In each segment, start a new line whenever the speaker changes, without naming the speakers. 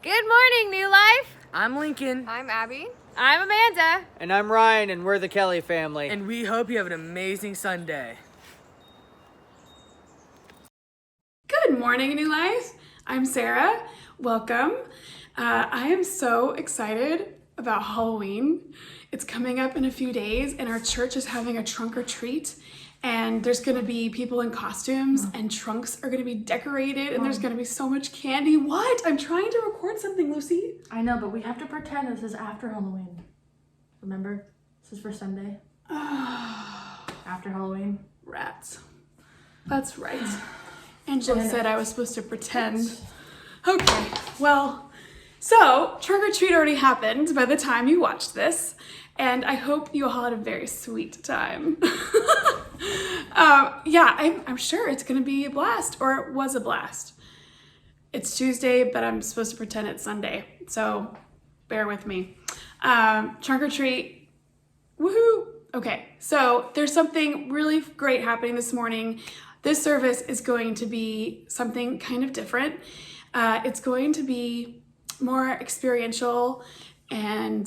Good morning, New Life.
I'm Lincoln.
I'm Abby.
I'm Amanda.
And I'm Ryan, and we're the Kelly family.
And we hope you have an amazing Sunday.
Good morning, New Life. I'm Sarah. Welcome. I am so excited about Halloween. It's coming up in a few days, and our church is having a trunk or treat. And there's going to be people in costumes, and trunks are going to be decorated, and there's going to be so much candy. What? I'm trying to record something, Lucy.
I know, but we have to pretend this is after Halloween. Remember? This is for Sunday. After Halloween.
Rats. That's right. Angela said I was supposed to pretend. Okay, well, so trunk or treat already happened by the time you watched this, and I hope you all had a very sweet time. I'm sure it's gonna be a blast, or it was a blast. It's Tuesday, but I'm supposed to pretend it's Sunday, so bear with me. Trunk or treat, woohoo! Okay, so there's something really great happening this morning. This service is going to be something kind of different. It's going to be more experiential and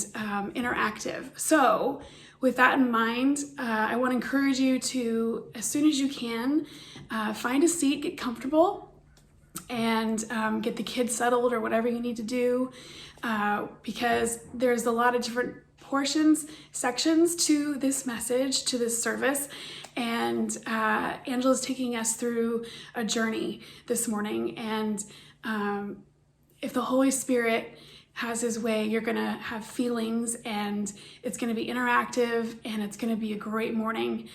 interactive. So with that in mind, I want to encourage you to, as soon as you can, find a seat, get comfortable, and get the kids settled or whatever you need to do, because there's a lot of different sections to this message, to this service. And Angela's taking us through a journey this morning. And if the Holy Spirit has his way, you're gonna have feelings, and it's gonna be interactive, and it's gonna be a great morning.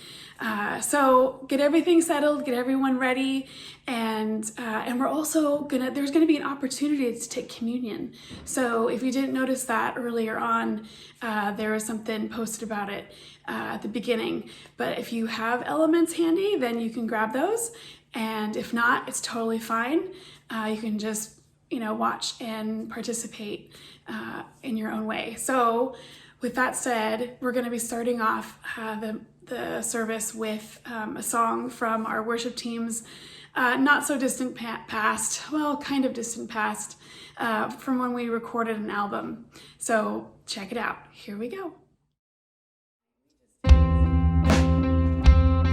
So get everything settled, get everyone ready, and we're also there's gonna be an opportunity to take communion. So if you didn't notice that earlier on, there was something posted about it at the beginning. But if you have elements handy, then you can grab those. And if not, it's totally fine. You can just watch and participate in your own way. So with that said, we're going to be starting off the service with a song from our worship team's not so distant past, well, kind of distant past, from when we recorded an album. So check it out. Here we go.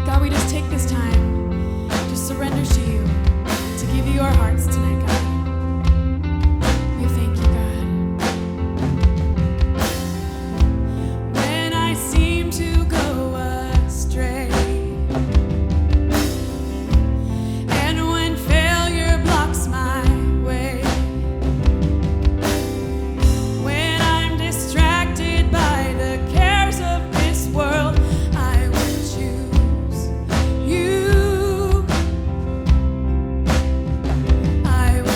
God, we just take this time to surrender to you, to give you our hearts tonight, God. We thank you, God. When I seem to go astray, and when failure blocks my way, when I'm distracted by the cares of this world, I will choose you. I will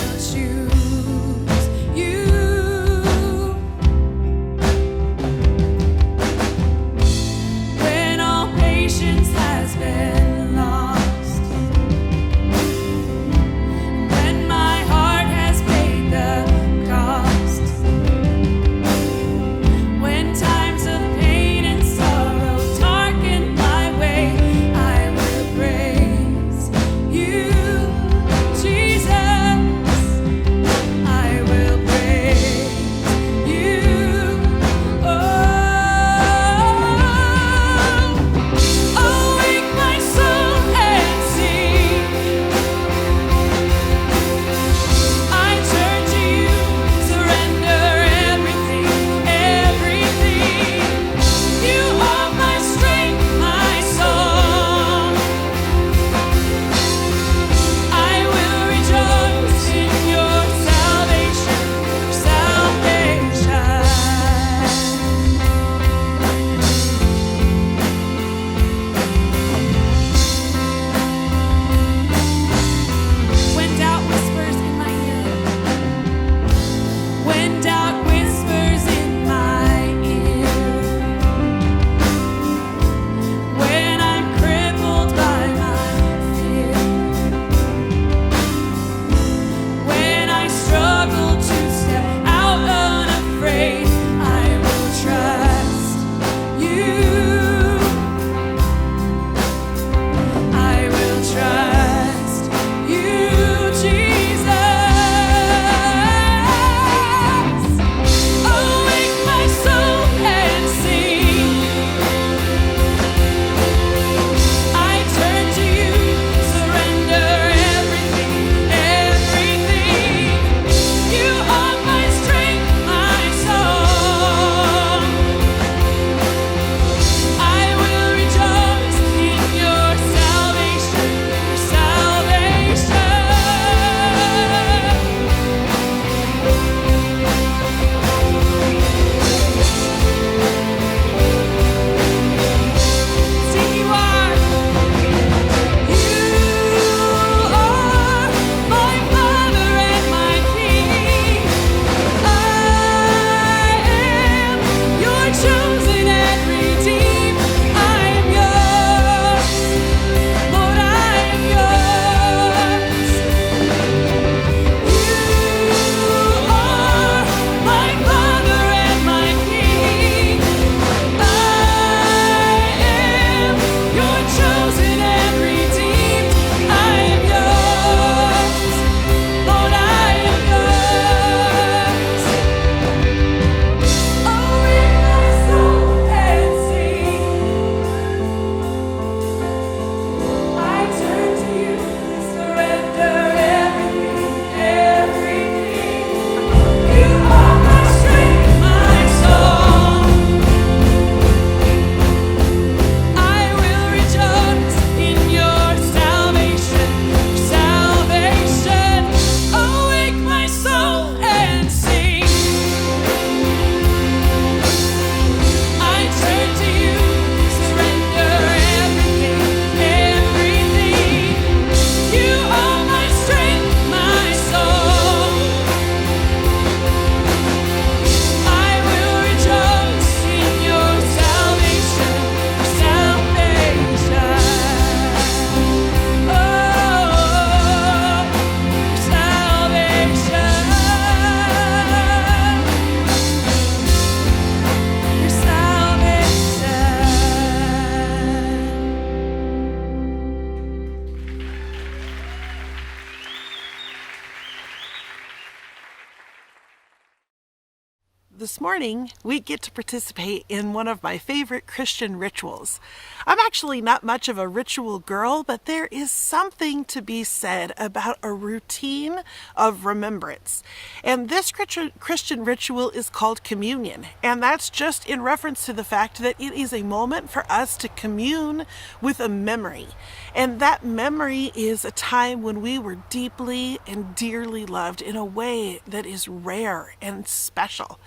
this morning we get to participate in one of my favorite Christian rituals. I'm actually not much of a ritual girl, but there is something to be said about a routine of remembrance. And this Christian ritual is called communion. And that's just in reference to the fact that it is a moment for us to commune with a memory. And that memory is a time when we were deeply and dearly loved in a way that is rare and special.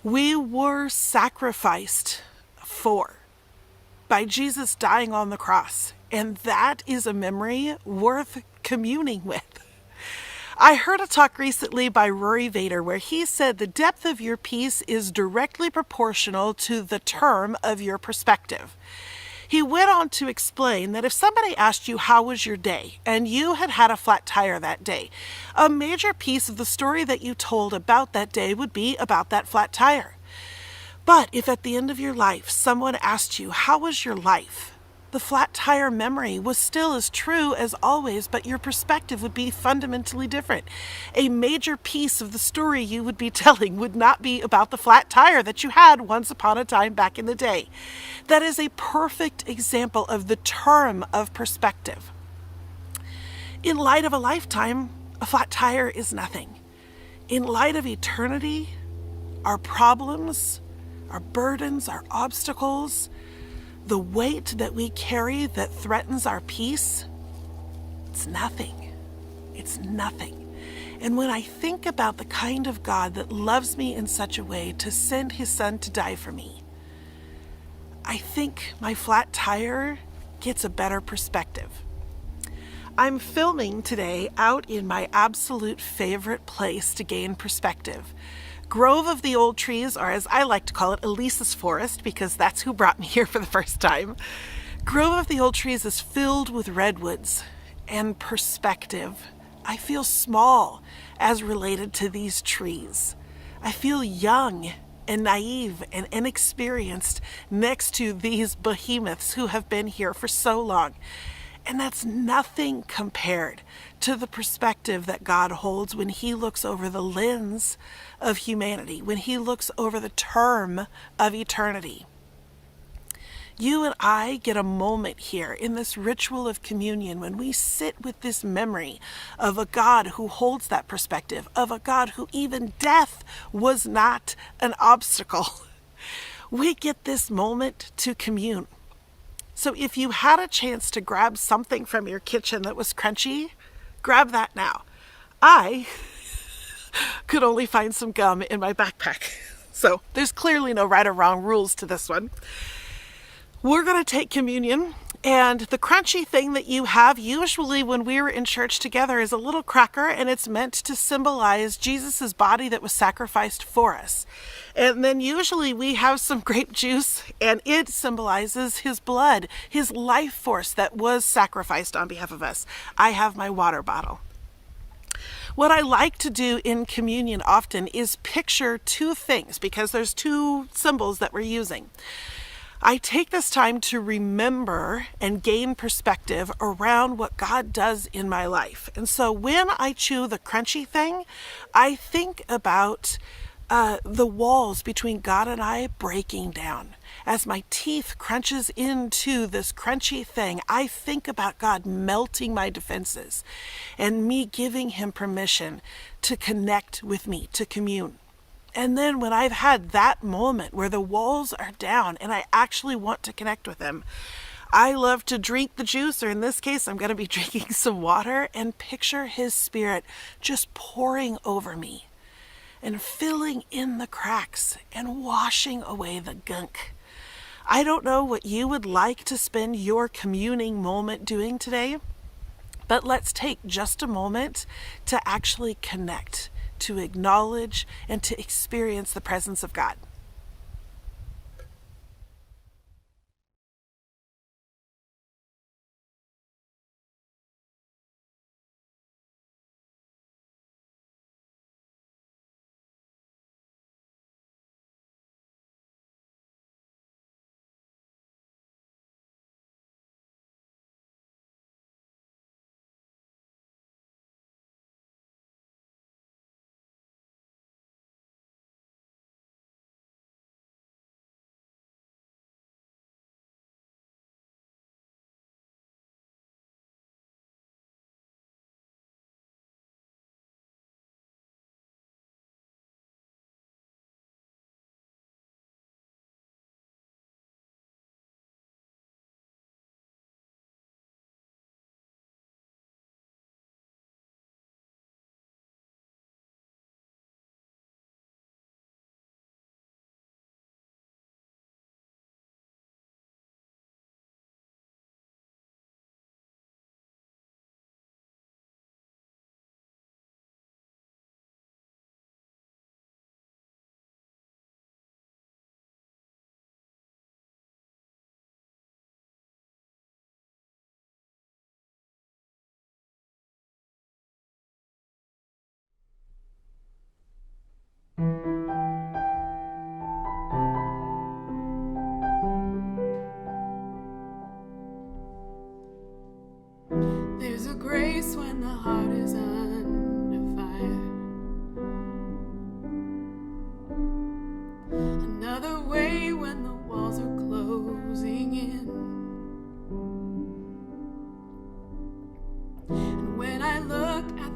We were sacrificed for by Jesus dying on the cross, and that is a memory worth communing with. I heard a talk recently by Rory Vader where he said the depth of your peace is directly proportional to the term of your perspective. He went on to explain that if somebody asked you how was your day and you had had a flat tire that day, a major piece of the story that you told about that day would be about that flat tire. But if at the end of your life someone asked you how was your life, the flat tire memory was still as true as always, but your perspective would be fundamentally different. A major piece of the story you would be telling would not be about the flat tire that you had once upon a time back in the day. That is a perfect example of the term of perspective. In light of a lifetime, a flat tire is nothing. In light of eternity, our problems, our burdens, our obstacles, the weight that we carry that threatens our peace, it's nothing. It's nothing. And when I think about the kind of God that loves me in such a way to send his son to die for me, I think my flat tire gets a better perspective. I'm filming today out in my absolute favorite place to gain perspective. Grove of the Old Trees, or as I like to call it, Elisa's Forest, because that's who brought me here for the first time. Grove of the Old Trees is filled with redwoods and perspective. I feel small as related to these trees. I feel young and naive and inexperienced next to these behemoths who have been here for so long. And that's nothing compared to the perspective that God holds when he looks over the lens of humanity, when he looks over the term of eternity. You and I get a moment here in this ritual of communion when we sit with this memory of a God who holds that perspective, of a God who even death was not an obstacle. We get this moment to commune. So if you had a chance to grab something from your kitchen that was crunchy, grab that now. I could only find some gum in my backpack. So there's clearly no right or wrong rules to this one. We're going to take communion, and the crunchy thing that you have usually when we were in church together is a little cracker, and it's meant to symbolize Jesus's body that was sacrificed for us. And then usually we have some grape juice, and it symbolizes his blood, his life force that was sacrificed on behalf of us. I have my water bottle. What I like to do in communion often is picture two things, because there's two symbols that we're using. I take this time to remember and gain perspective around what God does in my life. And so when I chew the crunchy thing, I think about the walls between God and I breaking down. As my teeth crunches into this crunchy thing, I think about God melting my defenses and me giving him permission to connect with me, to commune. And then when I've had that moment where the walls are down and I actually want to connect with him, I love to drink the juice, or in this case, I'm going to be drinking some water, and picture his spirit just pouring over me and filling in the cracks and washing away the gunk. I don't know what you would like to spend your communing moment doing today, but let's take just a moment to actually connect, to acknowledge, and to experience the presence of God.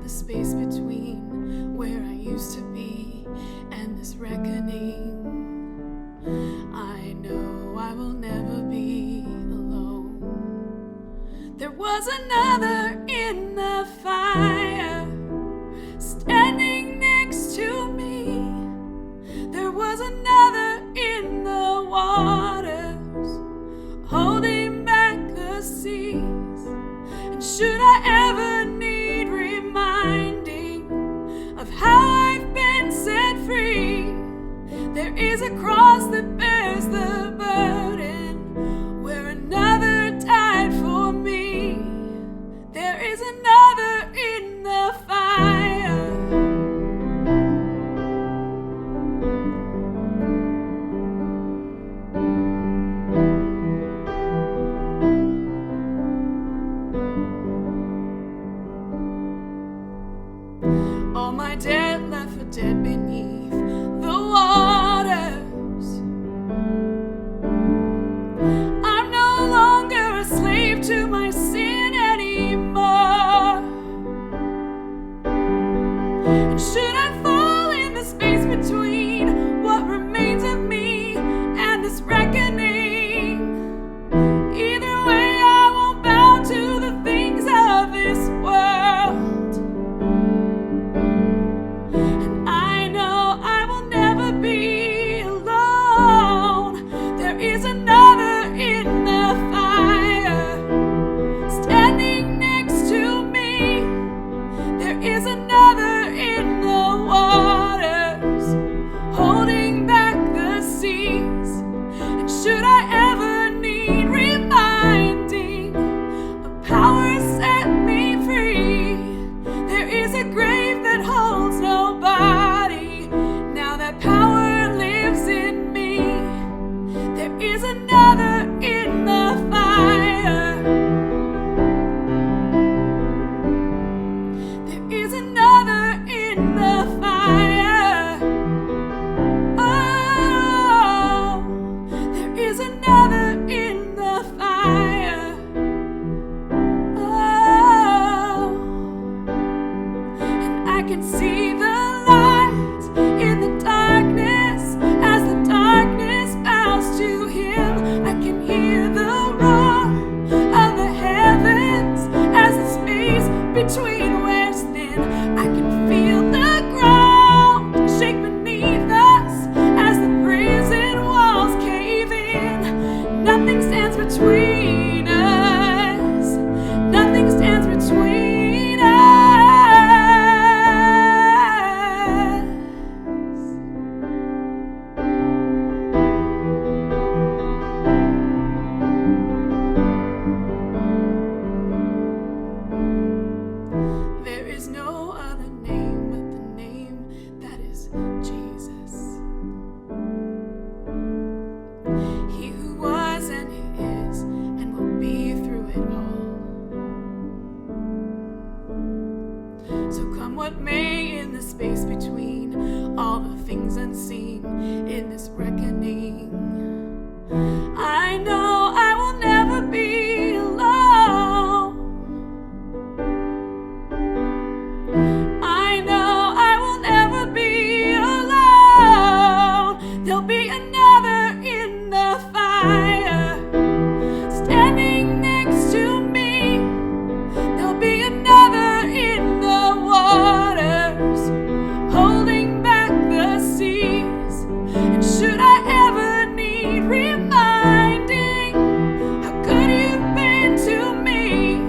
the space between where I used to be and this reckoning. I know I will never be alone. There was another in the fire, standing next to me. There was another in the waters, holding back the seas. And should I ever need reminding of how I've been set free, there is a cross that bears the burden where another died for me. There is another in the fire. All my dead left for dead beneath the waters. I'm no longer a slave to my sin anymore. And should I fall in the space between what remains of me and this reckoning, either way I won't bow to the things of this world. And I know I will never be alone. There is another in the fire, standing next to me. There is another in the waters, holding back the seas. And should I ever need reminding, a power set me free. There is a grave that holds nobody. Now that power lives in me. There is another in the fire. There is another in the fire. Oh, there is another in the fire. Oh, and I can see the light in the darkness as the darkness bows to him. I can hear the roar of the heavens as the space between wears thin. I can feel the ground shake beneath us as the prison walls cave in. Nothing stands between us. Nothing stands between us. There is no other name but the name that is Jesus. He who was and he is and will be through it all. So come what may in the space between all the things unseen in this reckoning, I know I will never be alone. I know I will never be alone. There'll be another in the fire, standing next to me. There'll be another in the waters, holding back the seas. And should I ever need reminding how good you've been to me,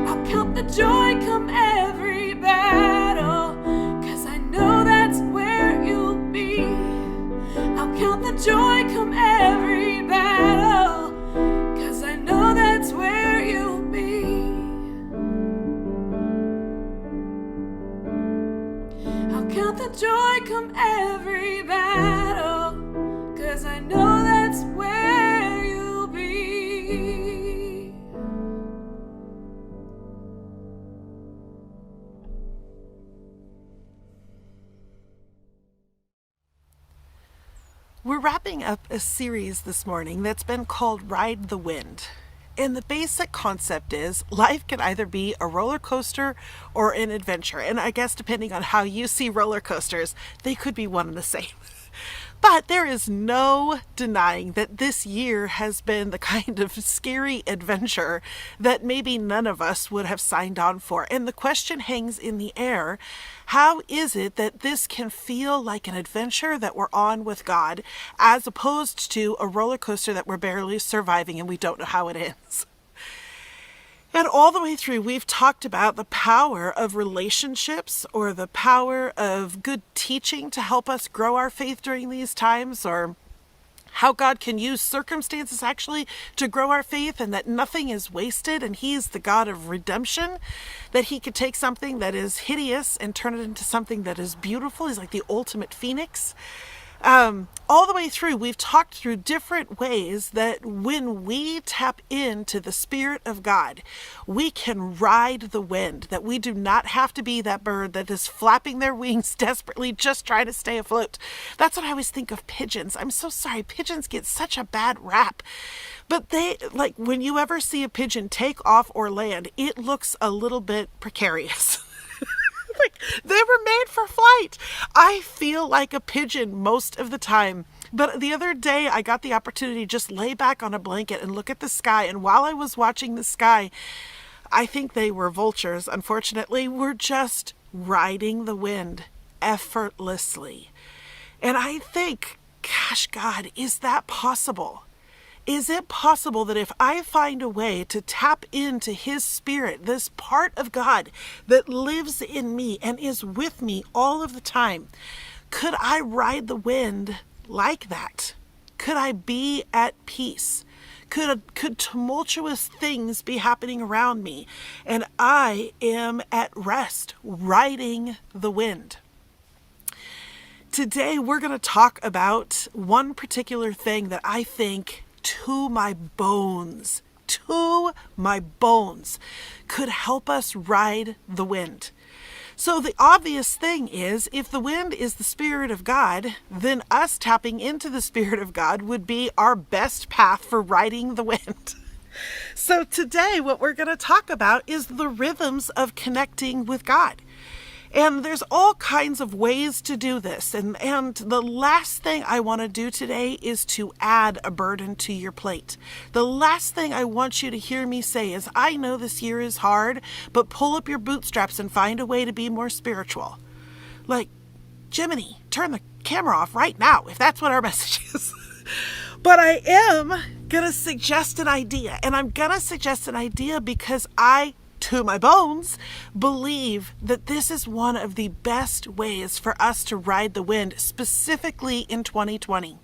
I'll count the joy come every battle, 'cause I know that's where you'll be. I'll count the joy come every battle, 'cause I know that's where you'll be. I'll count the joy come every battle, 'cause I know that's where you'll be.
We're wrapping up a series this morning that's been called Ride the Wind. And the basic concept is life can either be a roller coaster or an adventure. And I guess depending on how you see roller coasters, they could be one and the same. But there is no denying that this year has been the kind of scary adventure that maybe none of us would have signed on for. And the question hangs in the air, how is it that this can feel like an adventure that we're on with God, as opposed to a roller coaster that we're barely surviving and we don't know how it ends? And all the way through, we've talked about the power of relationships, or the power of good teaching to help us grow our faith during these times, or how God can use circumstances actually to grow our faith, and that nothing is wasted, and He is the God of redemption, that He could take something that is hideous and turn it into something that is beautiful. He's like the ultimate phoenix. All the way through, we've talked through different ways that when we tap into the Spirit of God, we can ride the wind, that we do not have to be that bird that is flapping their wings desperately just trying to stay afloat. That's what I always think of pigeons. I'm so sorry. Pigeons get such a bad rap. But they, like, when you ever see a pigeon take off or land, it looks a little bit precarious. Like, they were made for flight. I feel like a pigeon most of the time. But the other day, I got the opportunity to just lay back on a blanket and look at the sky. And while I was watching the sky, I think they were vultures, unfortunately, were just riding the wind effortlessly. And I think, gosh, God, is that possible? Is it possible that if I find a way to tap into His Spirit, this part of God that lives in me and is with me all of the time, could I ride the wind like that? Could I be at peace? Could tumultuous things be happening around me and I am at rest, riding the wind? Today we're going to talk about one particular thing that I think to my bones, could help us ride the wind. So the obvious thing is, if the wind is the Spirit of God, then us tapping into the Spirit of God would be our best path for riding the wind. So today what we're going to talk about is the rhythms of connecting with God. And there's all kinds of ways to do this. And the last thing I want to do today is to add a burden to your plate. The last thing I want you to hear me say is, I know this year is hard, but pull up your bootstraps and find a way to be more spiritual. Like, Jiminy, turn the camera off right now, if that's what our message is. But I am going to suggest an idea. And I'm going to suggest an idea because I, to my bones, believe that this is one of the best ways for us to ride the wind, specifically in 2020.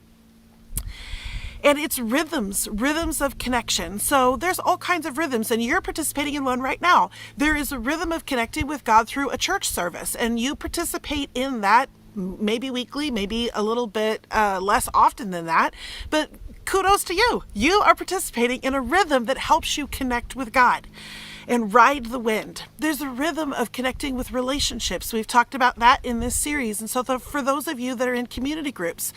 And it's rhythms of connection. So there's all kinds of rhythms, and you're participating in one right now. There is a rhythm of connecting with God through a church service, and you participate in that maybe weekly, maybe a little bit less often than that, but kudos to you. You are participating in a rhythm that helps you connect with God and ride the wind. There's a rhythm of connecting with relationships. We've talked about that in this series. And so for those of you that are in community groups,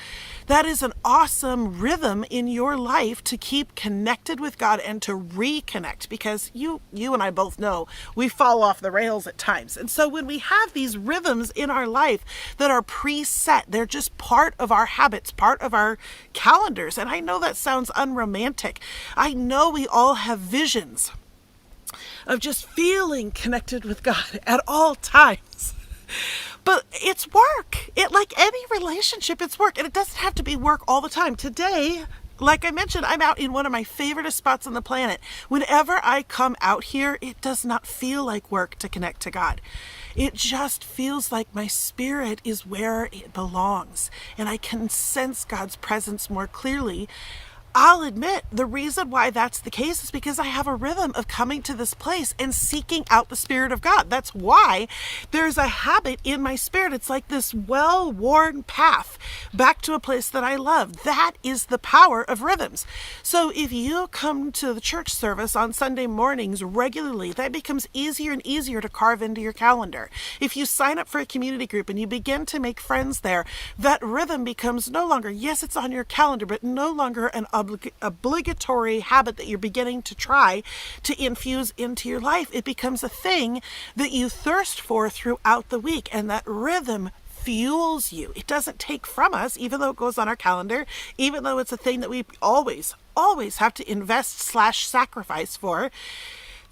that is an awesome rhythm in your life to keep connected with God and to reconnect, because you and I both know we fall off the rails at times. And so when we have these rhythms in our life that are preset, they're just part of our habits, part of our calendars. And I know that sounds unromantic. I know we all have visions of just feeling connected with God at all times. But it's work. Like any relationship, it's work. And it doesn't have to be work all the time. Today, like I mentioned, I'm out in one of my favorite spots on the planet. Whenever I come out here, it does not feel like work to connect to God. It just feels like my spirit is where it belongs. And I can sense God's presence more clearly. I'll admit the reason why that's the case is because I have a rhythm of coming to this place and seeking out the Spirit of God. That's why there's a habit in my spirit. It's like this well-worn path back to a place that I love. That is the power of rhythms. So if you come to the church service on Sunday mornings regularly, that becomes easier and easier to carve into your calendar. If you sign up for a community group and you begin to make friends there, that rhythm becomes no longer, yes, it's on your calendar, but no longer an obligatory habit that you're beginning to try to infuse into your life. It becomes a thing that you thirst for throughout the week, and that rhythm fuels you. It doesn't take from us, even though it goes on our calendar, even though it's a thing that we always have to invest/sacrifice for.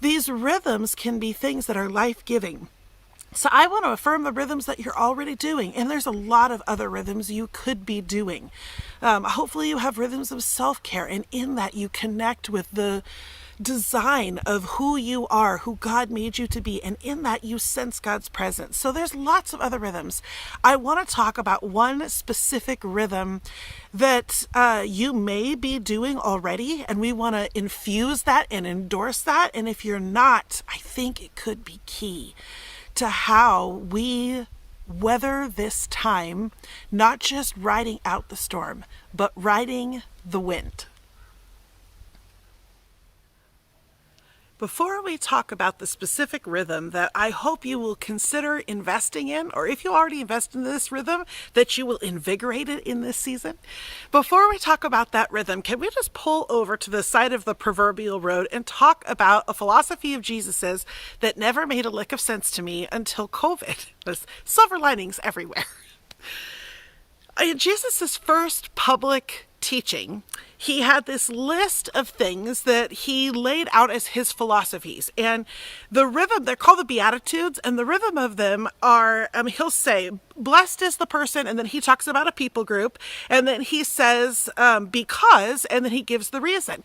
These rhythms can be things that are life-giving. So I want to affirm the rhythms that you're already doing. And there's a lot of other rhythms you could be doing. Hopefully you have rhythms of self-care. And in that you connect with the design of who you are, who God made you to be. And in that you sense God's presence. So there's lots of other rhythms. I want to talk about one specific rhythm that you may be doing already. And we want to infuse that and endorse that. And if you're not, I think it could be key to how we weather this time, not just riding out the storm, but riding the wind. Before we talk about the specific rhythm that I hope you will consider investing in, or if you already invest in this rhythm, that you will invigorate it in this season. Before we talk about that rhythm, can we just pull over to the side of the proverbial road and talk about a philosophy of Jesus's that never made a lick of sense to me until COVID? There's silver linings everywhere. In Jesus's first public teaching, he had this list of things that he laid out as his philosophies. And the rhythm, they're called the Beatitudes, and the rhythm of them are, he'll say, blessed is the person, and then he talks about a people group, and then he says, because, and then he gives the reason.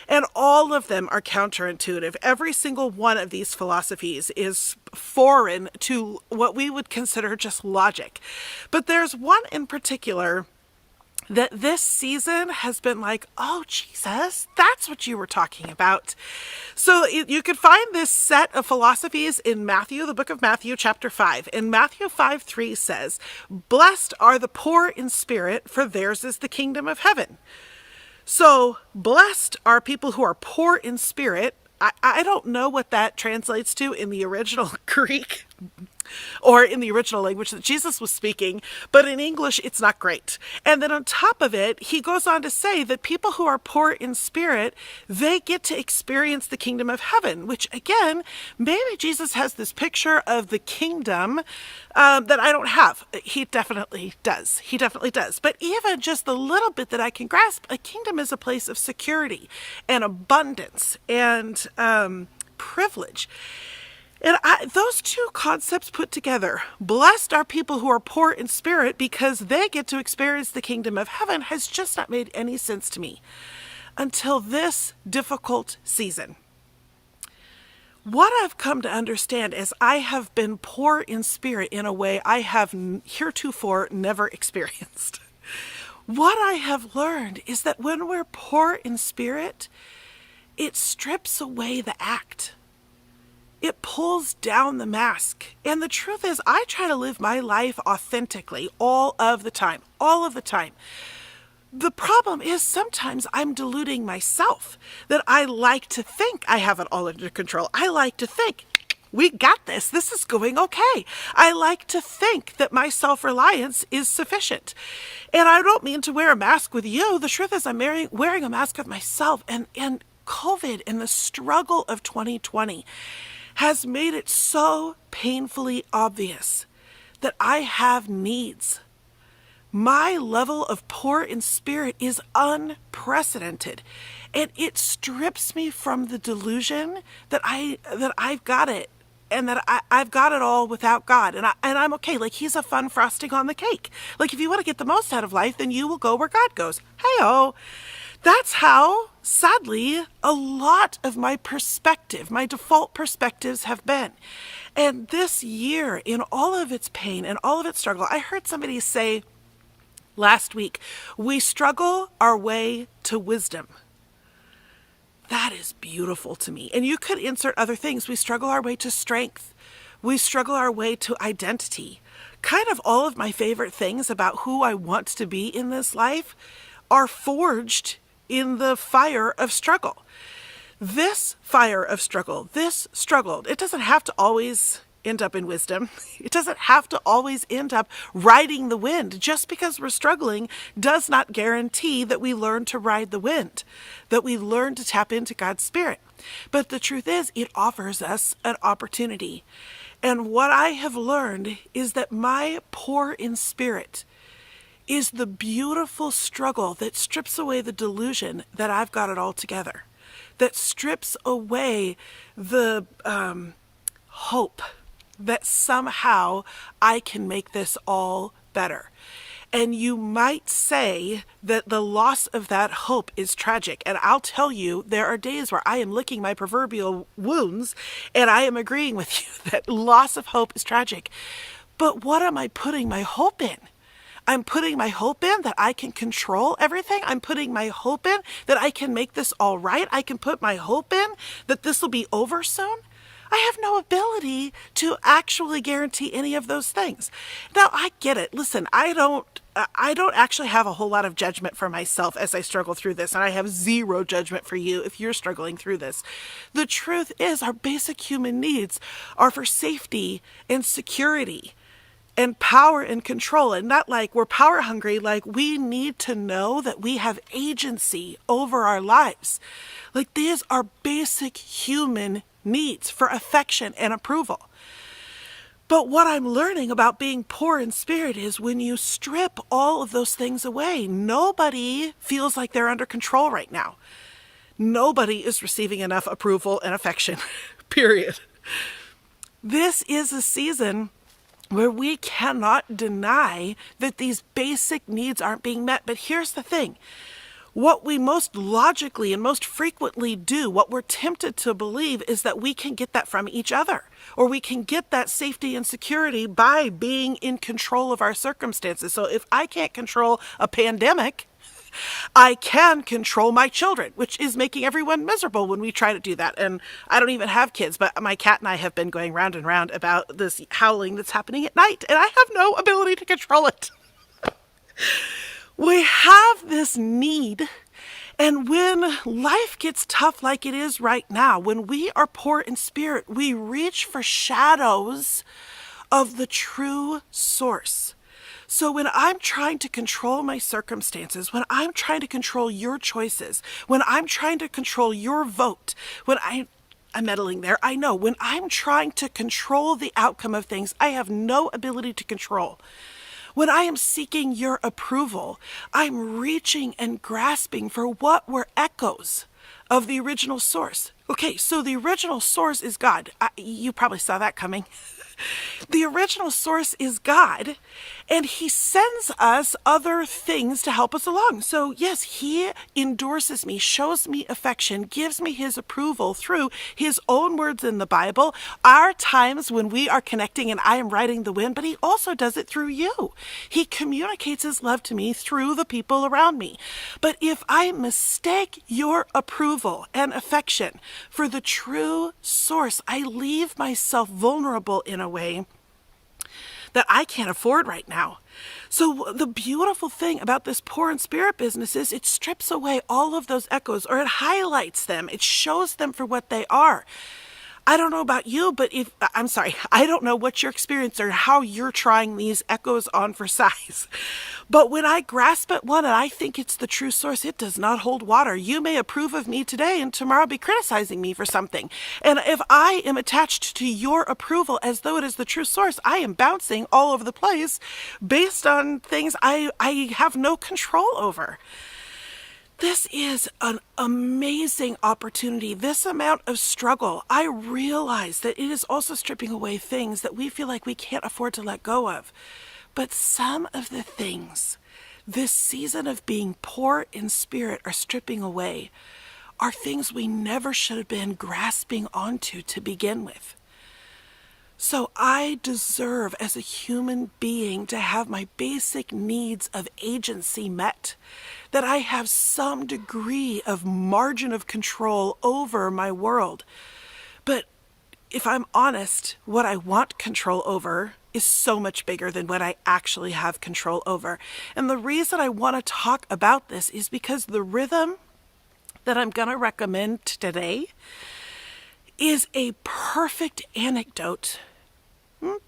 And all of them are counterintuitive. Every single one of these philosophies is foreign to what we would consider just logic. But there's one in particular that this season has been like, oh, Jesus, that's what you were talking about. So you could find this set of philosophies in Matthew, the book of Matthew, chapter 5. And Matthew 5:3 says, blessed are the poor in spirit, for theirs is the kingdom of heaven. So blessed are people who are poor in spirit. I don't know what that translates to in the original Greek or in the original language that Jesus was speaking, but in English, it's not great. And then on top of it, he goes on to say that people who are poor in spirit, they get to experience the kingdom of heaven, which again, maybe Jesus has this picture of the kingdom that I don't have. He definitely does. He definitely does. But even just the little bit that I can grasp, a kingdom is a place of security and abundance and privilege. And those two concepts put together, blessed are people who are poor in spirit because they get to experience the kingdom of heaven, has just not made any sense to me until this difficult season. What I've come to understand is I have been poor in spirit in a way I have heretofore never experienced. What I have learned is that when we're poor in spirit, it strips away the act. It pulls down the mask. And the truth is, I try to live my life authentically all of the time. The problem is sometimes I'm deluding myself, that I like to think I have it all under control. I like to think, we got this. This is going okay. I like to think that my self-reliance is sufficient. And I don't mean to wear a mask with you. The truth is I'm wearing a mask of myself. And COVID and the struggle of 2020 has made it so painfully obvious that I have needs. My level of poor in spirit is unprecedented, and it strips me from the delusion that I've got it and that I've got it all without God, and I'm okay. Like, he's a fun frosting on the cake. Like, if you want to get the most out of life, then you will go where God goes. Hey-oh. That's how, sadly, a lot of my default perspectives have been. And this year, in all of its pain and all of its struggle, I heard somebody say last week, we struggle our way to wisdom. That is beautiful to me. And you could insert other things. We struggle our way to strength. We struggle our way to identity. Kind of all of my favorite things about who I want to be in this life are forged in the fire of struggle. This fire of struggle, this struggle, it doesn't have to always end up in wisdom. It doesn't have to always end up riding the wind. Just because we're struggling does not guarantee that we learn to ride the wind, that we learn to tap into God's Spirit. But the truth is, it offers us an opportunity. And what I have learned is that my poor in spirit is the beautiful struggle that strips away the delusion that I've got it all together, that strips away the hope that somehow I can make this all better. And you might say that the loss of that hope is tragic. And I'll tell you, there are days where I am licking my proverbial wounds and I am agreeing with you that loss of hope is tragic. But what am I putting my hope in? I'm putting my hope in that I can control everything. I'm putting my hope in that I can make this all right. I can put my hope in that this will be over soon. I have no ability to actually guarantee any of those things. Now, I get it. Listen, I don't actually have a whole lot of judgment for myself as I struggle through this, and I have zero judgment for you if you're struggling through this. The truth is, our basic human needs are for safety and security and power and control, and not like we're power hungry, like we need to know that we have agency over our lives. Like these are basic human needs for affection and approval. But what I'm learning about being poor in spirit is when you strip all of those things away, nobody feels like they're under control right now. Nobody is receiving enough approval and affection, period. This is a season where we cannot deny that these basic needs aren't being met. But here's the thing. What we most logically and most frequently do, what we're tempted to believe, is that we can get that from each other, or we can get that safety and security by being in control of our circumstances. So if I can't control a pandemic, I can control my children, which is making everyone miserable when we try to do that. And I don't even have kids, but my cat and I have been going round and round about this howling that's happening at night, and I have no ability to control it. We have this need, and when life gets tough like it is right now, when we are poor in spirit, we reach for shadows of the true source. So when I'm trying to control my circumstances, when I'm trying to control your choices, when I'm trying to control your vote, when I'm meddling there, I know, when I'm trying to control the outcome of things, I have no ability to control. When I am seeking your approval, I'm reaching and grasping for what were echoes of the original source. Okay, so the original source is God. You probably saw that coming. The original source is God, and he sends us other things to help us along. So yes, he endorses me, shows me affection, gives me his approval through his own words in the Bible. Our times when we are connecting and I am riding the wind, but he also does it through you. He communicates his love to me through the people around me. But if I mistake your approval and affection for the true source, I leave myself vulnerable in a way that I can't afford right now. So the beautiful thing about this poor in spirit business is it strips away all of those echoes, or it highlights them. It shows them for what they are. I don't know about you, but I don't know what your experience or how you're trying these echoes on for size. But when I grasp at one and I think it's the true source, it does not hold water. You may approve of me today and tomorrow be criticizing me for something. And if I am attached to your approval as though it is the true source, I am bouncing all over the place based on things I have no control over. This is an amazing opportunity. This amount of struggle, I realize that it is also stripping away things that we feel like we can't afford to let go of. But some of the things this season of being poor in spirit are stripping away are things we never should have been grasping onto to begin with. So I deserve as a human being to have my basic needs of agency met, that I have some degree of margin of control over my world. But if I'm honest, what I want control over is so much bigger than what I actually have control over. And the reason I want to talk about this is because the rhythm that I'm going to recommend today is a perfect anecdote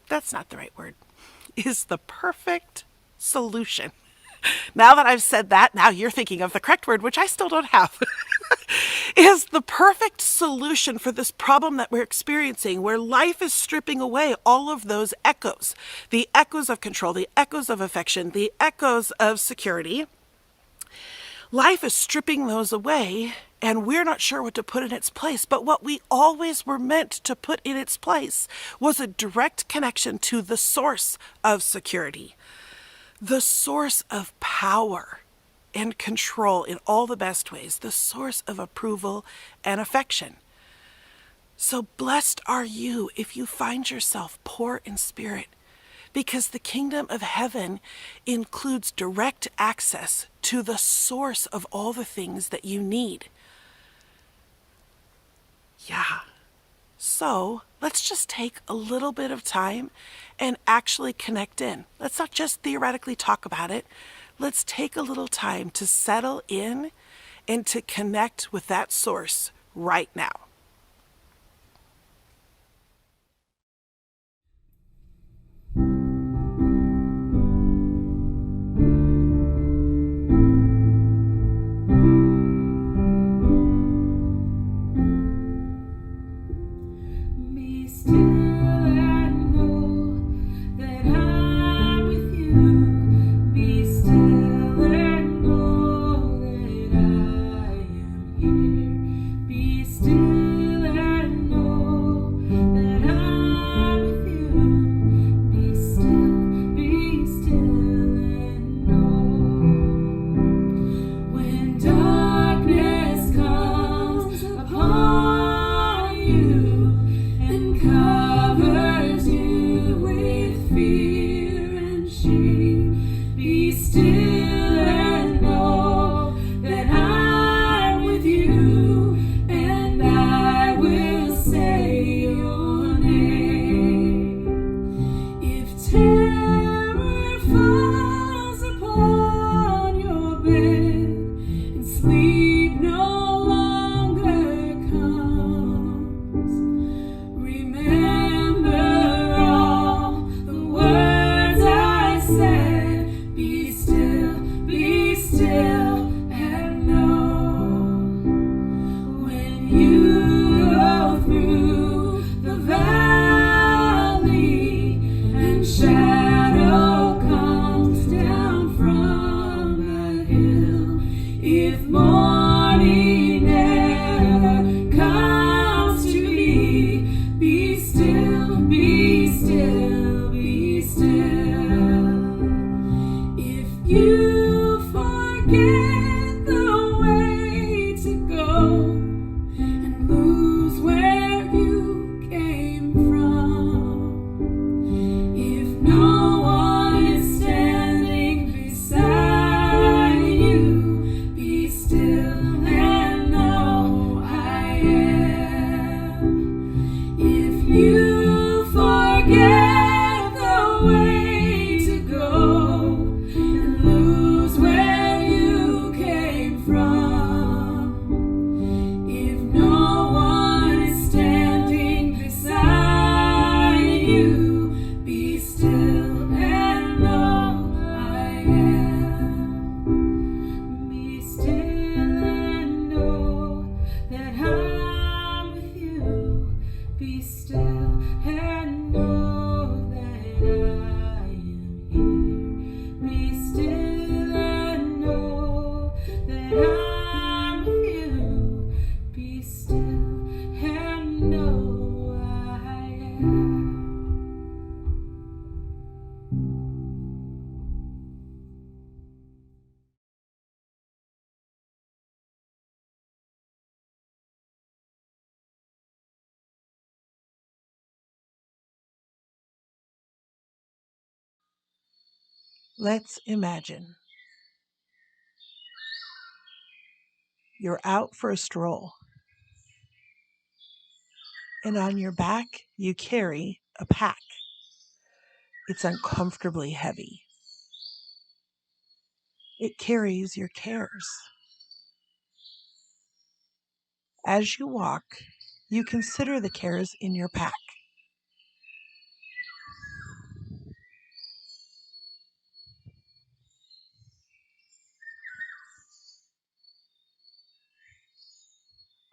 That's not the right word, is the perfect solution. Now that I've said that, now you're thinking of the correct word, which I still don't have, is the perfect solution for this problem that we're experiencing, where life is stripping away all of those echoes, the echoes of control, the echoes of affection, the echoes of security. Life is stripping those away, and we're not sure what to put in its place. But what we always were meant to put in its place was a direct connection to the source of security, the source of power and control in all the best ways, the source of approval and affection. So blessed are you if you find yourself poor in spirit, because the kingdom of heaven includes direct access to the source of all the things that you need. Yeah. So let's just take a little bit of time and actually connect in. Let's not just theoretically talk about it. Let's take a little time to settle in and to connect with that source right now.
Be still and know that I'm with you. Be still and know that I am here. Be still and know that I'm with you. Be still and know. When darkness comes upon you and covers you with fear and shame, be still and know that I'm with you, and I will say your name. If terror falls upon your bed and sleep no longer comes, remember all the words I said. Be still and know. When you go through the valley and shadow comes down from the hill, if morning never comes to be still, be still, be still. If you forget the way to go and lose where you came from, if no one is standing beside you, be still and know I am. If you forget the way to go and lose where you came from, if no one is standing beside you, be still and know I am. Be still and know that I'm with you. Be still and know that I am here. Be still and know that I'm with you. Be still and know I am.
Let's imagine you're out for a stroll, and on your back you carry a pack. It's uncomfortably heavy. It carries your cares. As you walk, you consider the cares in your pack.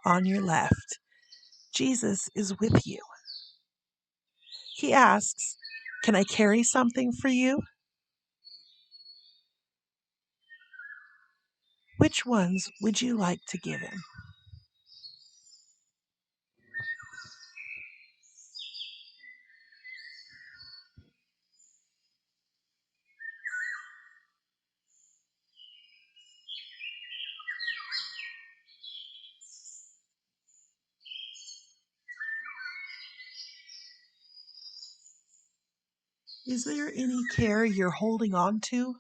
on your left. Jesus is with you. He asks, "Can I carry something for you?" Which ones would you like to give him? Is there any care you're holding on to?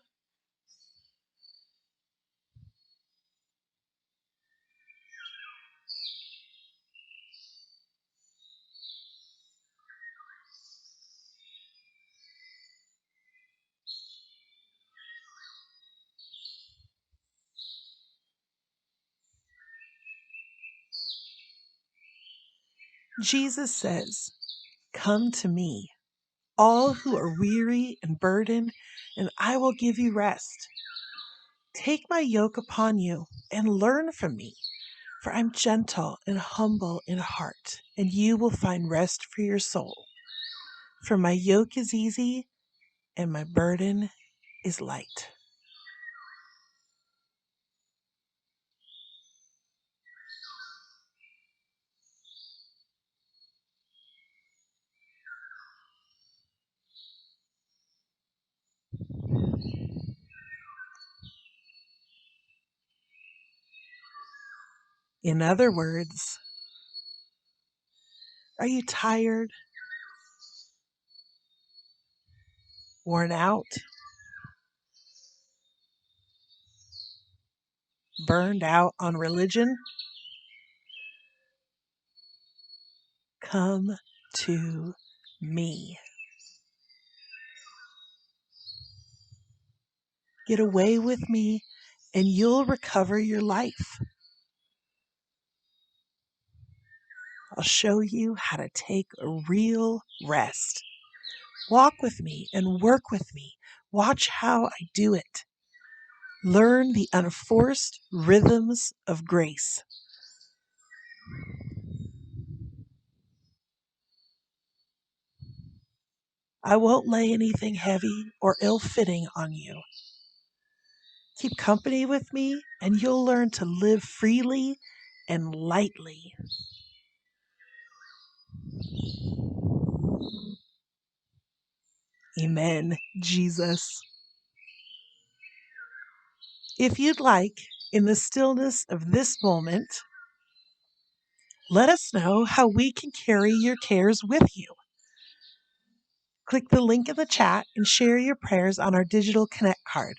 Jesus says, "Come to me, all who are weary and burdened, and I will give you rest. Take my yoke upon you and learn from me, for I'm gentle and humble in heart, and you will find rest for your soul. For my yoke is easy and my burden is light." In other words, are you tired, worn out, burned out on religion? Come to me. Get away with me and you'll recover your life. I'll show you how to take a real rest. Walk with me and work with me. Watch how I do it. Learn the unforced rhythms of grace. I won't lay anything heavy or ill-fitting on you. Keep company with me and you'll learn to live freely and lightly. Amen, Jesus. If you'd like, in the stillness of this moment, let us know how we can carry your cares with you. Click the link in the chat and share your prayers on our digital Connect card.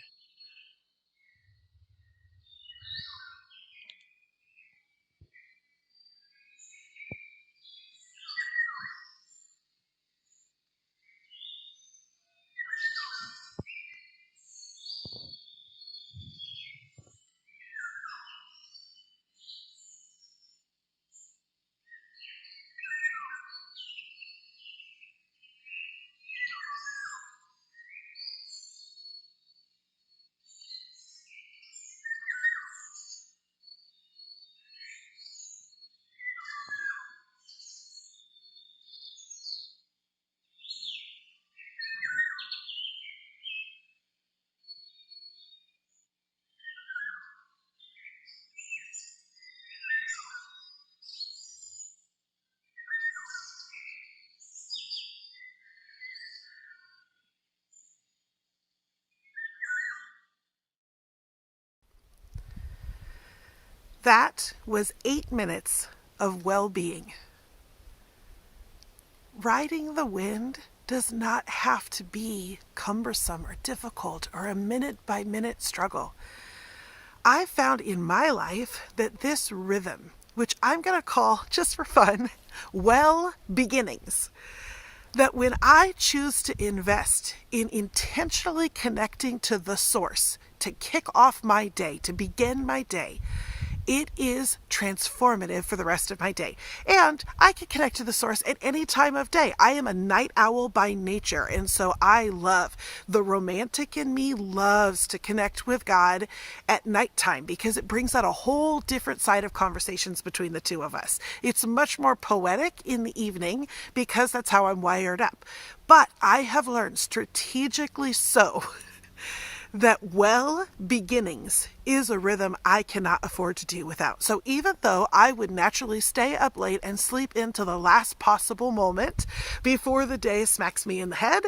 That was 8 minutes of well-being. Riding the wind does not have to be cumbersome or difficult or a minute-by-minute struggle. I found in my life that this rhythm, which I'm going to call, just for fun, well beginnings, that when I choose to invest in intentionally connecting to the source, to kick off my day, to begin my day, it is transformative for the rest of my day. And I can connect to the source at any time of day. I am a night owl by nature, and so the romantic in me loves to connect with God at nighttime because it brings out a whole different side of conversations between the two of us. It's much more poetic in the evening because that's how I'm wired up. But I have learned strategically so that well beginnings is a rhythm I cannot afford to do without. So even though I would naturally stay up late and sleep into the last possible moment before the day smacks me in the head,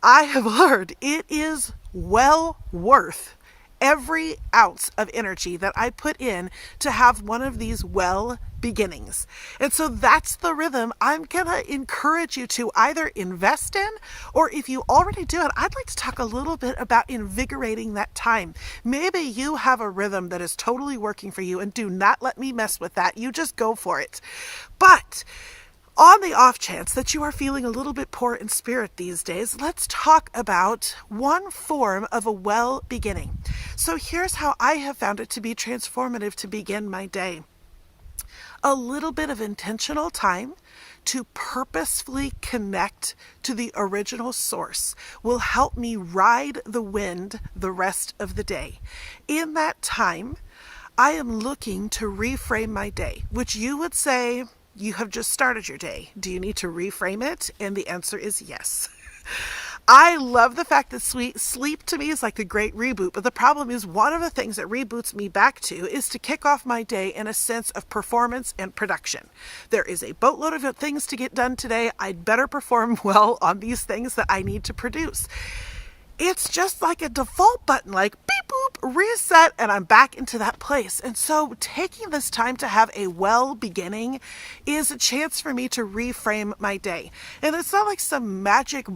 I have learned it is well worth every ounce of energy that I put in to have one of these well beginnings. And so that's the rhythm I'm gonna encourage you to either invest in, or if you already do it, I'd like to talk a little bit about invigorating that time. Maybe you have a rhythm that is totally working for you, and do not let me mess with that. You just go for it. But on the off chance that you are feeling a little bit poor in spirit these days, let's talk about one form of a well beginning. So here's how I have found it to be transformative to begin my day. A little bit of intentional time to purposefully connect to the original source will help me ride the wind the rest of the day. In that time, I am looking to reframe my day, which you would say, you have just started your day. Do you need to reframe it? And the answer is yes. I love the fact that sleep to me is like the great reboot, but the problem is one of the things that reboots me back to is to kick off my day in a sense of performance and production. There is a boatload of things to get done today. I'd better perform well on these things that I need to produce. It's just like a default button, like beep boop, reset, and I'm back into that place. And so taking this time to have a well beginning is a chance for me to reframe my day. And it's not like some magic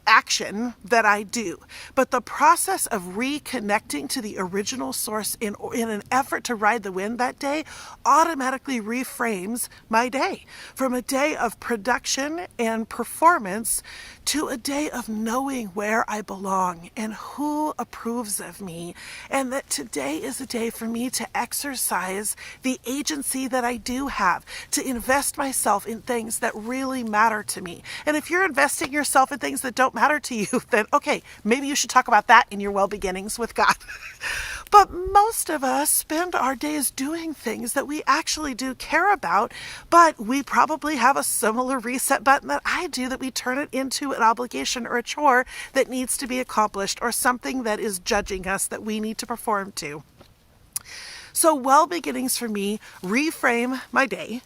action that I do, but the process of reconnecting to the original source in an effort to ride the wind that day automatically reframes my day from a day of production and performance to a day of knowing where I belong and who approves of me, and that today is a day for me to exercise the agency that I do have, to invest myself in things that really matter to me. And if you're investing yourself in things that don't matter to you, then okay, maybe you should talk about that in your well beginnings with God. But most of us spend our days doing things that we actually do care about, but we probably have a similar reset button that I do, that we turn it into an obligation or a chore that needs to be accomplished, or something that is judging us that we need to perform to. So well beginnings for me reframe my day.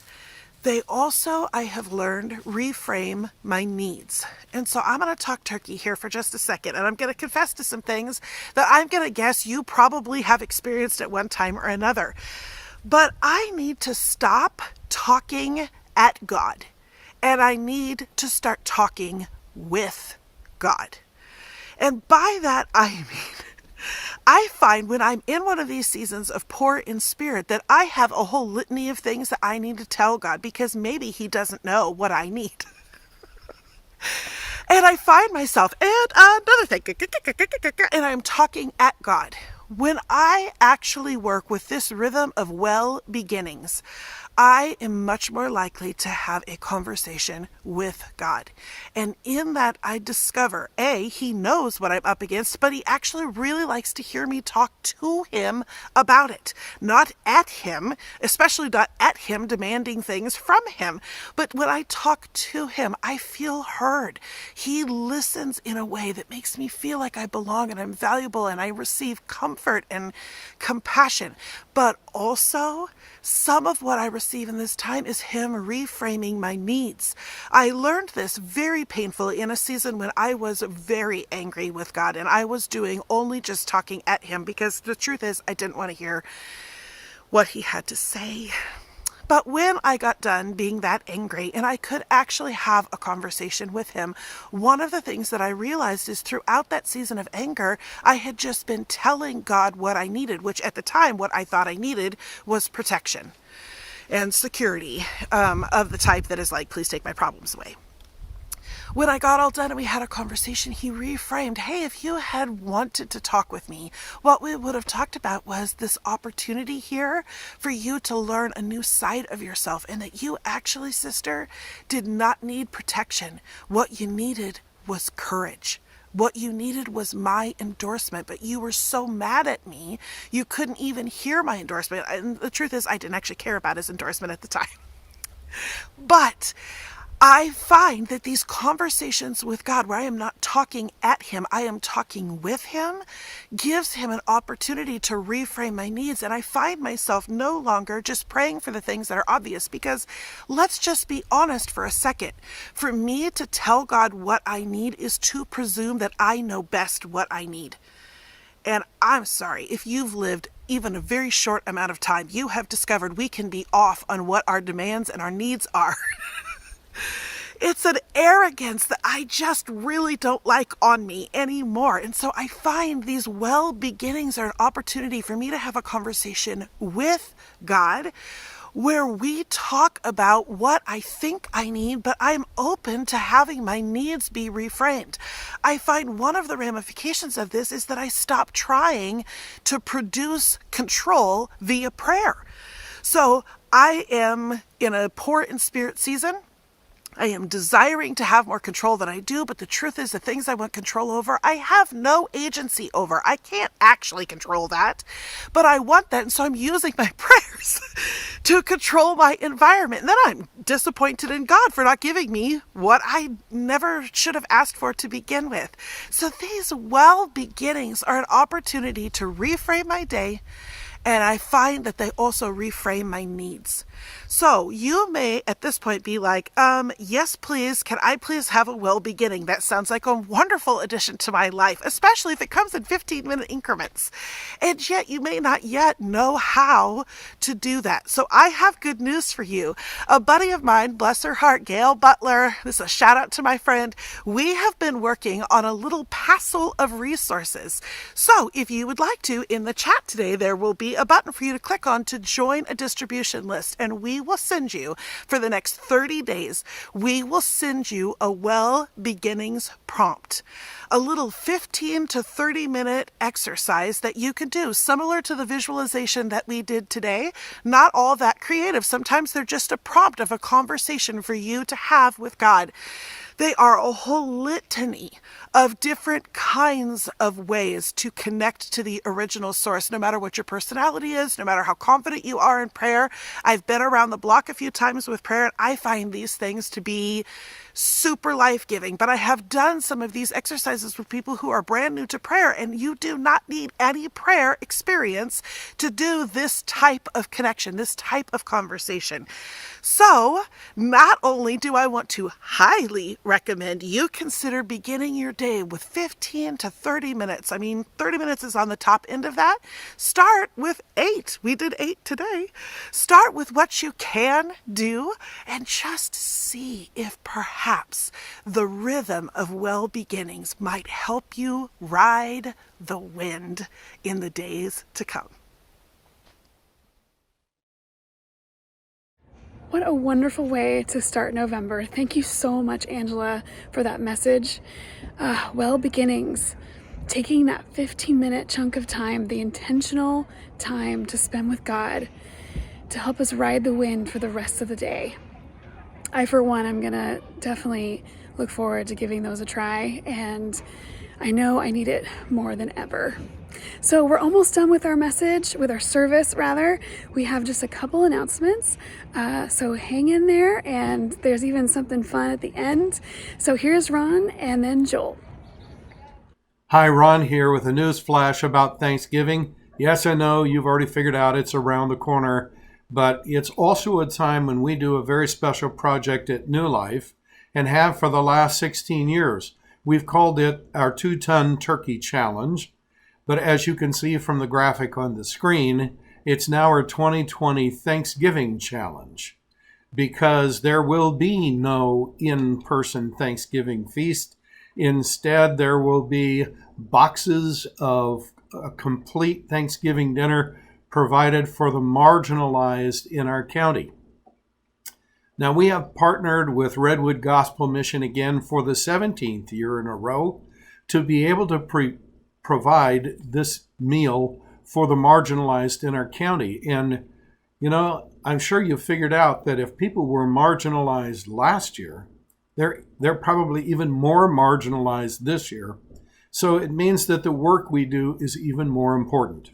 They also, I have learned, reframe my needs. And so I'm going to talk turkey here for just a second, and I'm going to confess to some things that I'm going to guess you probably have experienced at one time or another. But I need to stop talking at God, and I need to start talking with God. And by that, I mean, I find when I'm in one of these seasons of poor in spirit that I have a whole litany of things that I need to tell God, because maybe he doesn't know what I need. And I find myself, and another thing, and I'm talking at God. When I actually work with this rhythm of well beginnings, I am much more likely to have a conversation with God. And in that, I discover, A, he knows what I'm up against, but he actually really likes to hear me talk to him about it. Not at him, especially not at him demanding things from him. But when I talk to him, I feel heard. He listens in a way that makes me feel like I belong and I'm valuable, and I receive comfort and compassion. But also, some of what I receive in this time is him reframing my needs. I learned this very painfully in a season when I was very angry with God, and I was doing only just talking at him, because the truth is I didn't want to hear what he had to say. But when I got done being that angry and I could actually have a conversation with him, one of the things that I realized is throughout that season of anger, I had just been telling God what I needed, which at the time, what I thought I needed was protection and security of the type that is like, please take my problems away. When I got all done and we had a conversation, he reframed, hey, if you had wanted to talk with me, what we would have talked about was this opportunity here for you to learn a new side of yourself, and that you actually, sister, did not need protection. What you needed was courage. What you needed was my endorsement, but you were so mad at me, you couldn't even hear my endorsement. And the truth is, I didn't actually care about his endorsement at the time. But I find that these conversations with God, where I am not talking at him, I am talking with him, gives him an opportunity to reframe my needs. And I find myself no longer just praying for the things that are obvious, because let's just be honest for a second. For me to tell God what I need is to presume that I know best what I need. And I'm sorry, if you've lived even a very short amount of time, you have discovered we can be off on what our demands and our needs are. It's an arrogance that I just really don't like on me anymore. And so I find these well beginnings are an opportunity for me to have a conversation with God, where we talk about what I think I need, but I'm open to having my needs be reframed. I find one of the ramifications of this is that I stop trying to produce control via prayer. So I am in a poor in spirit season. I am desiring to have more control than I do, but the truth is the things I want control over, I have no agency over. I can't actually control that, but I want that, and so I'm using my prayers to control my environment. And then I'm disappointed in God for not giving me what I never should have asked for to begin with. So these well beginnings are an opportunity to reframe my day, and I find that they also reframe my needs. So you may at this point be like, yes, please. Can I please have a well beginning? That sounds like a wonderful addition to my life, especially if it comes in 15-minute increments. And yet you may not yet know how to do that. So I have good news for you. A buddy of mine, bless her heart, Gail Butler, this is a shout out to my friend. We have been working on a little passel of resources. So if you would like to, in the chat today, there will be a button for you to click on to join a distribution list, and we will send you, for the next 30 days, we will send you a well beginnings prompt, a little 15 to 30 minute exercise that you can do, similar to the visualization that we did today. Not all that creative. Sometimes they're just a prompt of a conversation for you to have with God. They are a whole litany of different kinds of ways to connect to the original source, no matter what your personality is, no matter how confident you are in prayer. I've been around the block a few times with prayer, and I find these things to be super life-giving. But I have done some of these exercises with people who are brand new to prayer, and you do not need any prayer experience to do this type of connection, this type of conversation. So not only do I want to highly recommend you consider beginning your day with 15 to 30 minutes. I mean, 30 minutes is on the top end of that. Start with 8. We did 8 today. Start with what you can do and just see if perhaps the rhythm of well beginnings might help you ride the wind in the days to come.
What a wonderful way to start November. Thank you so much, Angela, for that message. Well beginnings. Taking that 15-minute chunk of time, the intentional time to spend with God, to help us ride the wind for the rest of the day. I, for one, am going to definitely look forward to giving those a try, and I know I need it more than ever. So we're almost done with our message, with our service rather. We have just a couple announcements. So hang in there, and there's even something fun at the end. So here's Ron and then Joel.
Hi, Ron here with a news flash about Thanksgiving. Yes, I know you've already figured out it's around the corner, but it's also a time when we do a very special project at New Life and have for the last 16 years. We've called it our 2-ton turkey challenge. But as you can see from the graphic on the screen, it's now our 2020 Thanksgiving challenge, because there will be no in-person Thanksgiving feast. Instead, there will be boxes of a complete Thanksgiving dinner provided for the marginalized in our county. Now, we have partnered with Redwood Gospel Mission again for the 17th year in a row to be able to provide this meal for the marginalized in our county. And, you know, I'm sure you figured out that if people were marginalized last year, they're probably even more marginalized this year. So it means that the work we do is even more important.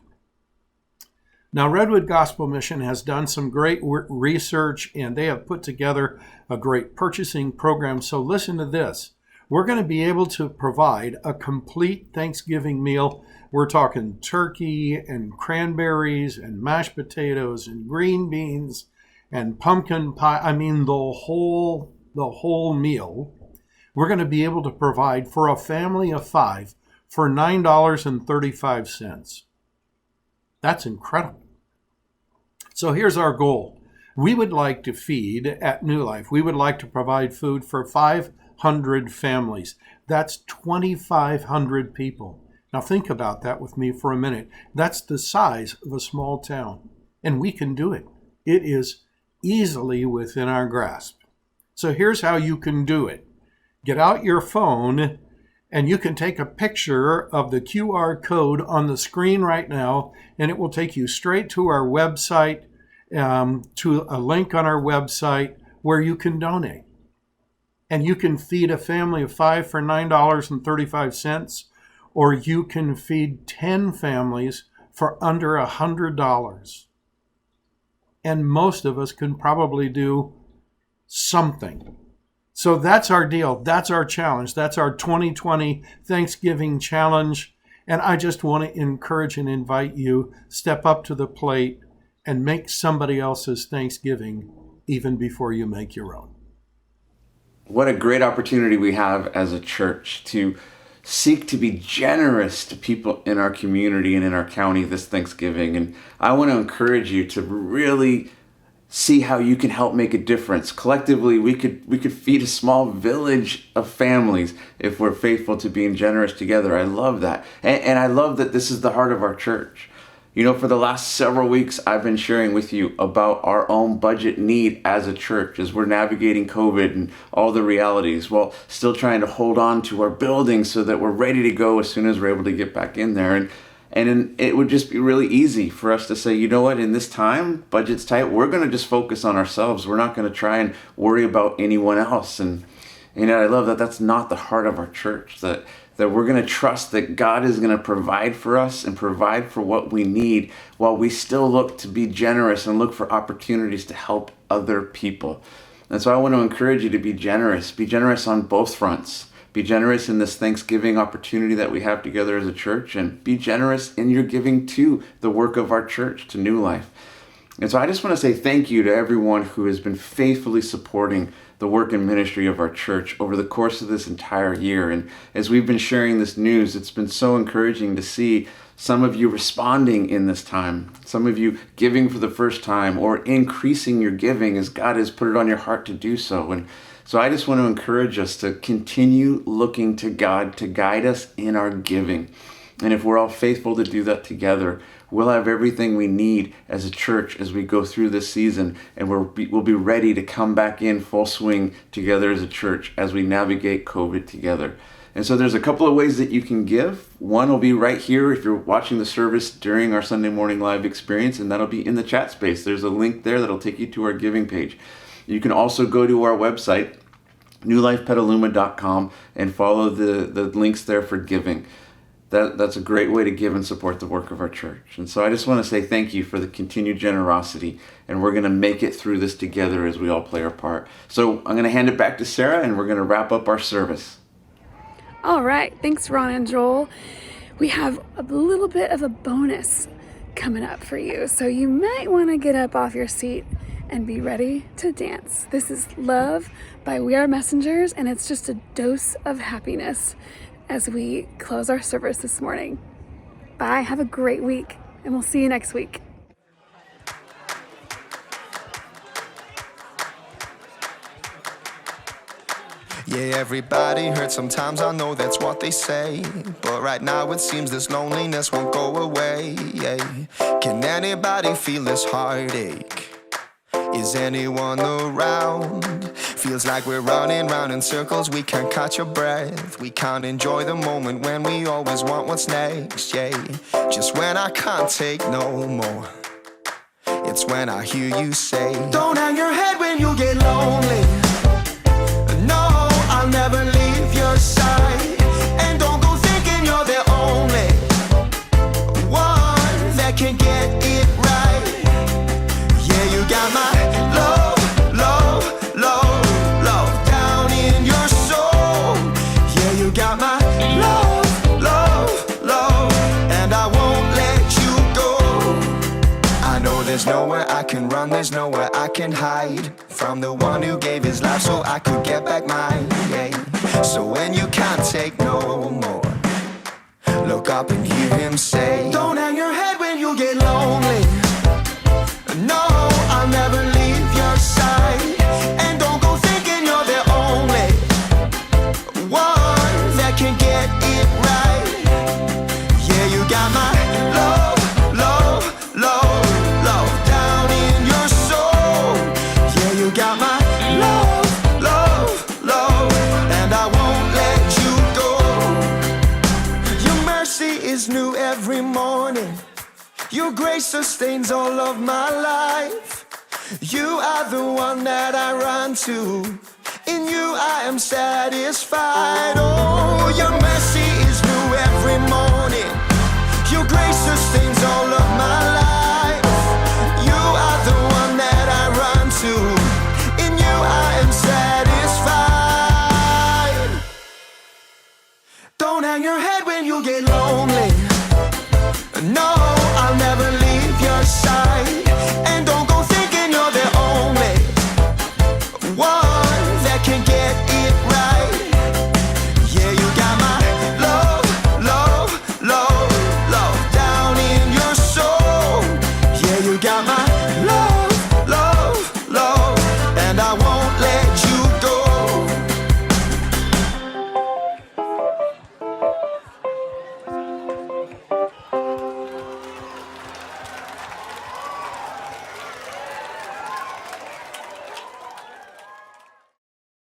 Now, Redwood Gospel Mission has done some great research, and they have put together a great purchasing program. So listen to this. We're going to be able to provide a complete Thanksgiving meal. We're talking turkey and cranberries and mashed potatoes and green beans and pumpkin pie. I mean, the whole meal. We're going to be able to provide for a family of 5 for $9.35. That's incredible. So here's our goal. We would like to feed at New Life. We would like to provide food for 500 families. That's 2,500 people. Now think about that with me for a minute. That's the size of a small town, and we can do it. It is easily within our grasp. So here's how you can do it. Get out your phone, and you can take a picture of the QR code on the screen right now, and it will take you straight to our website, to a link on our website where you can donate. And you can feed a family of 5 for $9.35, or you can feed 10 families for under $100. And most of us can probably do something. So that's our deal. That's our challenge. That's our 2020 Thanksgiving challenge. And I just want to encourage and invite you, step up to the plate and make somebody else's Thanksgiving even before you make your own.
What a great opportunity we have as a church to seek to be generous to people in our community and in our county this Thanksgiving. And I want to encourage you to really see how you can help make a difference. Collectively, we could feed a small village of families if we're faithful to being generous together. I love that. And I love that this is the heart of our church. You know, for the last several weeks, I've been sharing with you about our own budget need as a church as we're navigating COVID and all the realities, while still trying to hold on to our building so that we're ready to go as soon as we're able to get back in there. And it would just be really easy for us to say, you know what, in this time, budget's tight, we're going to just focus on ourselves. We're not going to try and worry about anyone else. And you know, I love that that's not the heart of our church, that we're going to trust that God is going to provide for us and provide for what we need while we still look to be generous and look for opportunities to help other people. And so I want to encourage you to be generous on both fronts. Be generous in this Thanksgiving opportunity that we have together as a church, and be generous in your giving to the work of our church, to New Life. And so I just want to say thank you to everyone who has been faithfully supporting the work and ministry of our church over the course of this entire year. And as we've been sharing this news, it's been so encouraging to see some of you responding in this time, some of you giving for the first time or increasing your giving as God has put it on your heart to do so. And so I just want to encourage us to continue looking to God to guide us in our giving. And if we're all faithful to do that together, we'll have everything we need as a church as we go through this season, and we'll be ready to come back in full swing together as a church as we navigate COVID together. And so there's a couple of ways that you can give. One will be right here if you're watching the service during our Sunday morning live experience, and that'll be in the chat space. There's a link there that'll take you to our giving page. You can also go to our website, newlifepetaluma.com, and follow the links there for giving. That's a great way to give and support the work of our church. And so I just want to say thank you for the continued generosity, and we're going to make it through this together as we all play our part. So I'm going to hand it back to Sarah, and we're going to wrap up our service.
All right, thanks Ron and Joel. We have a little bit of a bonus coming up for you, so you might want to get up off your seat and be ready to dance. This is Love by We Are Messengers, and it's just a dose of happiness as we close our service this morning. Bye, have a great week, and we'll see you next week.
Yeah, everybody hurts sometimes, I know that's what they say. But right now it seems this loneliness won't go away. Yeah. Can anybody feel this heartache? Is anyone around? Feels like we're running round in circles, we can't catch a breath. We can't enjoy the moment when we always want what's next, yeah. Just when I can't take no more, it's when I hear you say, don't hang your head when you get lonely. No, I'll never leave your side. And don't go thinking you're the only one that can get it right. Yeah, you got my love, love, love, love down in your soul. Yeah, you got my love, love, love, and I won't let you go. I know there's nowhere I can run, there's nowhere I can hide from the one who gave his life so I could get back mine, yeah. So when you can't take no more, look up and hear him say, don't hang your head when you get lonely. No, I'll never leave your side. And don't go thinking you're the only one that can get it right. Yeah, you got my love, love, love, love down in your soul. Yeah, you got my love, love, love, and I won't let you go. Your mercy is new every morning. Your grace sustains all of my life. You are the one that I run to. In you I am satisfied. Oh, your mercy is new every morning. Your grace sustains all of my life. You are the one that I run to. In you I am satisfied. Don't hang your head when you get lonely. No, I'll never leave